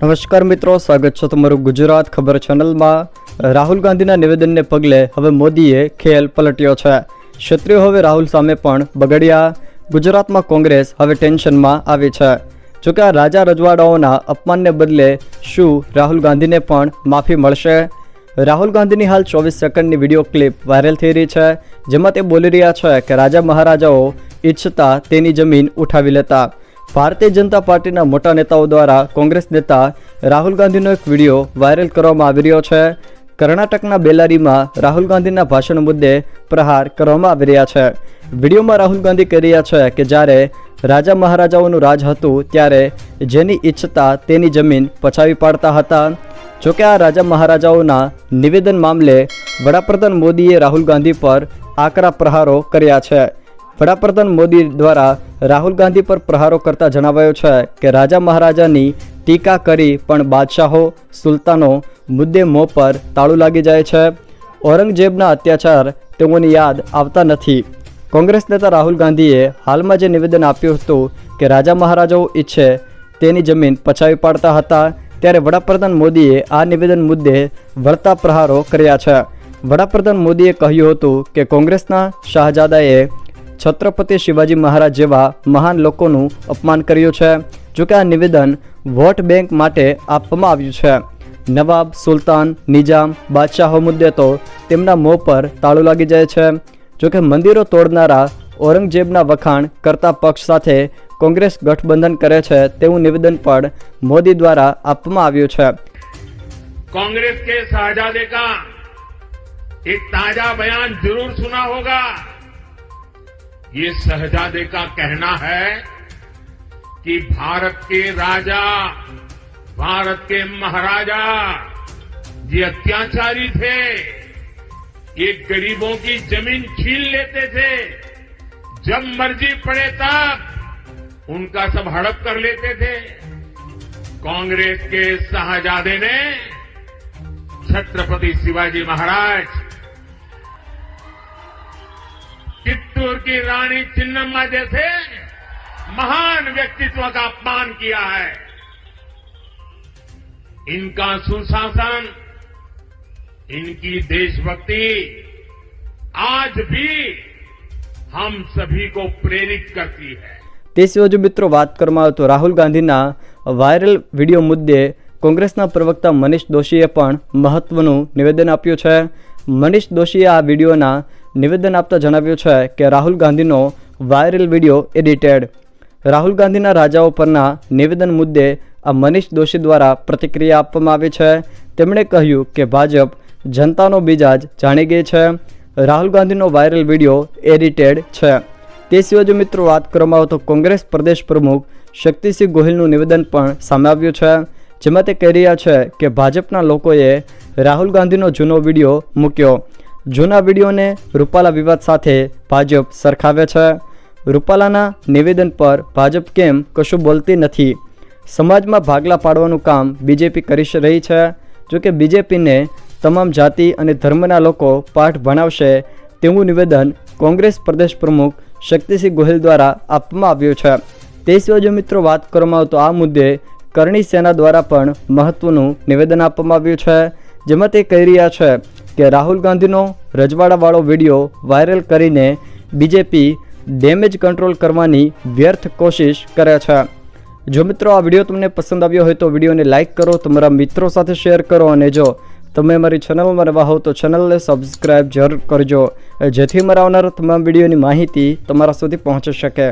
નમસ્કાર મિત્રો, સ્વાગત છે તમારું ગુજરાત ખબર ચેનલમાં। રાહુલ ગાંધીના નિવેદનને પગલે હવે મોદીએ ખેલ પલટ્યો છે। ક્ષત્રિયો હવે રાહુલ સામે પણ બગડ્યા। ગુજરાતમાં કોંગ્રેસ હવે ટેન્શનમાં આવી છે। જોકે આ રાજા રજવાડાઓના અપમાનને બદલે શું રાહુલ ગાંધીને પણ માફી મળશે? રાહુલ ગાંધીની હાલ 24 સેકન્ડની વિડીયો ક્લિપ વાયરલ થઈ રહી છે, જેમાં તે બોલી રહ્યા છે કે રાજા મહારાજાઓ ઈચ્છતા તેની જમીન ઉઠાવી લેતા। ભારતીય જનતા પાર્ટીના મોટા નેતાઓ દ્વારા કોંગ્રેસ નેતા રાહુલ ગાંધીનો એક વિડીયો વાયરલ કરવામાં આવી રહ્યો છે। કર્ણાટકના બેલારીમાં રાહુલ ગાંધીના ભાષણ મુદ્દે પ્રહાર કરવામાં આવી રહ્યા છે। વિડીયોમાં રાહુલ ગાંધી કહી રહ્યા છે કે જ્યારે રાજા મહારાજાઓનું રાજ હતું ત્યારે જેની ઈચ્છતા તેની જમીન પચાવી પાડતા હતા। જોકે આ રાજા મહારાજાઓના નિવેદન મામલે વડાપ્રધાન મોદીએ રાહુલ ગાંધી પર આકરા પ્રહારો કર્યા છે। વડાપ્રધાન મોદી દ્વારા રાહુલ ગાંધી પર પ્રહારો કરતા જણાવાયું છે કે રાજા મહારાજાની ટીકા કરી પણ બાદશાહો સુલતાનો મુદ્દે મોં પર તાળું લાગી જાય છે। ઔરંગઝેબના અત્યાચાર તેઓની યાદ આવતા નથી। કોંગ્રેસ નેતા રાહુલ ગાંધીએ હાલમાં જે નિવેદન આપ્યું હતું કે રાજા મહારાજાઓ ઈચ્છે તેની જમીન પચાવી પાડતા હતા, ત્યારે વડાપ્રધાન મોદીએ આ નિવેદન મુદ્દે વળતા પ્રહારો કર્યા છે। વડાપ્રધાન મોદીએ કહ્યું હતું કે કોંગ્રેસના શાહજાદાએ છત્રપતિ શિવાજી મહારાજ જેવા મહાન લોકોનું અપમાન કર્યું છે। જોકે આ નિવેદન વોટ બેંક માટે આપવામાં આવ્યું છે। નવાબ, સુલતાન, નિજામ, બાદશાહો મુદ્દે તો તેમના મોં પર તાળું લાગી જાય છે। જોકે મંદિરો તોડનારા ઔરંગઝેબના વખાણ કરતા પક્ષ સાથે કોંગ્રેસ ગઠબંધન કરે છે તેવું નિવેદન પણ મોદી દ્વારા આપવામાં આવ્યું છે। कांग्रेस के शाहजादे का एक ताजा बयान जरूर सुना होगा। ये शहजादे का कहना है कि भारत के राजा, भारत के महाराजा ये अत्याचारी थे। ये गरीबों की जमीन छीन लेते थे, जब मर्जी पड़े तब उनका सब हड़प कर लेते थे। कांग्रेस के शाहजादे ने छत्रपति शिवाजी महाराज, चित्तूर की रानी चिन्नम्मा जैसे महान व्यक्तित्व का अपमान किया है। इनका सुशासन, इनकी देशभक्ति आज भी हम सभी को प्रेरित करती है। તે સિવાય જો મિત્રો વાત કરવામાં આવે તો રાહુલ ગાંધીના વાયરલ વિડીયો મુદ્દે કોંગ્રેસના પ્રવક્તા મનીષ દોશીએ પણ મહત્વનું નિવેદન આપ્યું છે। મનીષ દોશીએ આ વિડીયોના નિવેદન આપતા જણાવ્યું છે કે રાહુલ ગાંધીનો વાયરલ વિડીયો એડિટેડ। રાહુલ ગાંધીના રાજાઓ પરના નિવેદન મુદ્દે આ મનીષ દોશી દ્વારા પ્રતિક્રિયા આપવામાં આવી છે। તેમણે કહ્યું કે ભાજપ જનતાનો મિજાજ જાણી ગઈ છે। રાહુલ ગાંધીનો વાયરલ વિડીયો એડિટેડ છે। તે સિવાય જો મિત્રો વાત કરવામાં આવે તો કોંગ્રેસ પ્રદેશ પ્રમુખ શક્તિસિંહ ગોહિલનું નિવેદન પણ સામે આવ્યું છે, જેમાં તે કહી રહ્યા છે કે ભાજપના લોકોએ રાહુલ ગાંધીનો જૂનો વિડીયો મૂક્યો। જૂના વિડીયોને રૂપાલા વિવાદ સાથે ભાજપ સરખાવે છે। રૂપાલાના નિવેદન પર ભાજપ કેમ કશું બોલતી નથી? સમાજમાં ભાગલા પાડવાનું કામ બીજેપી કરી રહી છે। જોકે બીજેપીને તમામ જાતિ અને ધર્મના લોકો પાઠ ભણાવશે તેવું નિવેદન કોંગ્રેસ પ્રદેશ પ્રમુખ શક્તિસિંહ ગોહિલ દ્વારા આપવામાં આવ્યું છે। તે સિવાય જો મિત્રો વાત કરવામાં આવે તો આ મુદ્દે કરણી સેના દ્વારા પણ મહત્વનું નિવેદન આપવામાં આવ્યું છે, જેમાં તે કહી રહ્યા છે કે રાહુલ ગાંધીનો રજવાડાવાળો વિડીયો વાયરલ કરીને બીજેપી ડેમેજ કંટ્રોલ કરવાની વ્યર્થ કોશિશ કરે છે। જો મિત્રો આ વિડીયો તમને પસંદ આવ્યો હોય તો વિડીયોને લાઇક કરો, તમારા મિત્રો સાથે શેર કરો, અને જો તમે અમારી ચેનલમાં નવા હો તો ચેનલને સબસ્ક્રાઈબ જરૂર કરજો, જેથી મારા આવનારા તમામ વિડીયોની માહિતી તમારા સુધી પહોંચી શકે।